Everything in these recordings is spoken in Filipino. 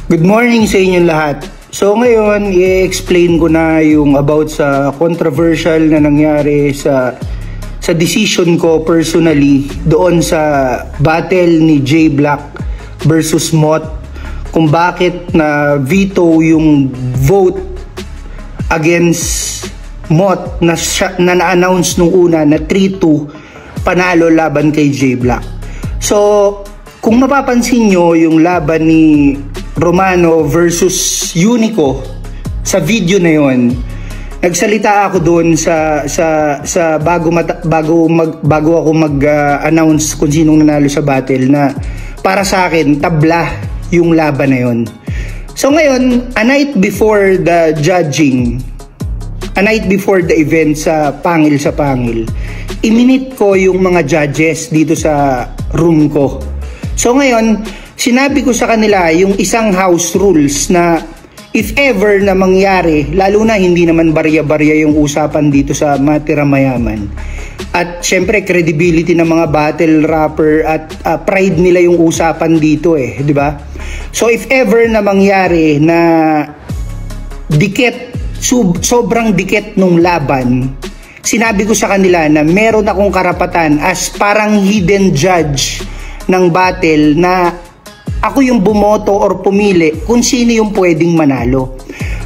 Good morning sa inyong lahat. So ngayon, i-explain ko na yung about sa controversial na nangyari sa decision ko personally doon sa battle ni J Black versus Mott, kung bakit na veto yung vote against Mott na na-announce nung una na 3-2 panalo laban kay J Black. So kung mapapansin nyo yung laban ni Romano versus Unico sa video na yon, nagsalita ako doon sa bago ako mag-announce kung sinong nanalo sa battle, na para sa akin tabla yung laban na yon. So ngayon, a night before the judging, a night before the event sa Pangil, iminit ko yung mga judges dito sa room ko. So ngayon, sinabi ko sa kanila yung isang house rules na if ever na mangyari, lalo na hindi naman barya-barya yung usapan dito sa Matira Mayaman. At syempre credibility ng mga battle rapper at pride nila yung usapan dito di ba? So if ever na mangyari na dikit, sobrang dikit nung laban, sinabi ko sa kanila na meron akong karapatan as parang hidden judge ng battle na ako yung bumoto or pumili kung sino yung pwedeng manalo.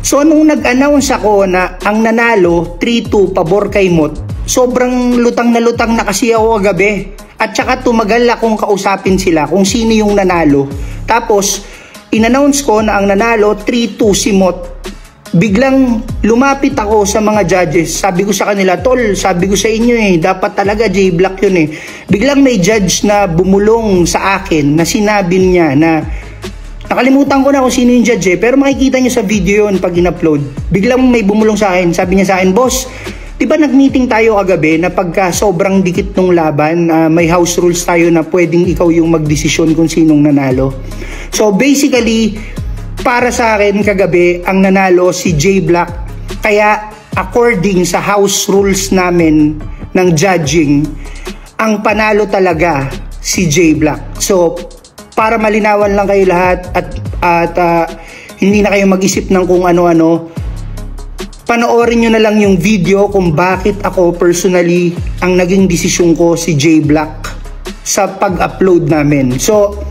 So nung nag-announce ako na ang nanalo 3-2 pabor kay Mott, sobrang lutang na kasi ako kagabi. At saka tumagal akong kausapin sila kung sino yung nanalo. Tapos in-announce ko na ang nanalo 3-2 si Mott. Biglang lumapit ako sa mga judges. Sabi ko sa kanila, tol, sabi ko sa inyo dapat talaga J Black yun Biglang may judge na bumulong sa akin na sinabi niya na, nakalimutan ko na kung sino yung judge pero makikita niyo sa video yun pag in-upload. Biglang may bumulong sa akin, sabi niya sa akin, boss, di ba nag-meeting tayo kagabi na pagka sobrang dikit ng laban, may house rules tayo na pwedeng ikaw yung magdesisyon kung sinong nanalo. So basically, para sa akin kagabi, ang nanalo si J Black. Kaya according sa house rules namin ng judging, ang panalo talaga si J Black. So para malinawan lang kayo lahat at hindi na kayo mag-isip ng kung ano-ano, panoorin nyo na lang yung video kung bakit ako personally ang naging desisyon ko si J Black sa pag-upload namin. So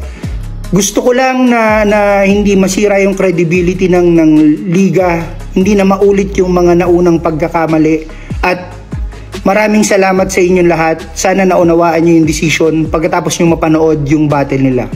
gusto ko lang na hindi masira yung credibility ng liga, hindi na maulit yung mga naunang pagkakamali, at maraming salamat sa inyong lahat. Sana naunawaan nyo yung decision pagkatapos nyo mapanood yung battle nila.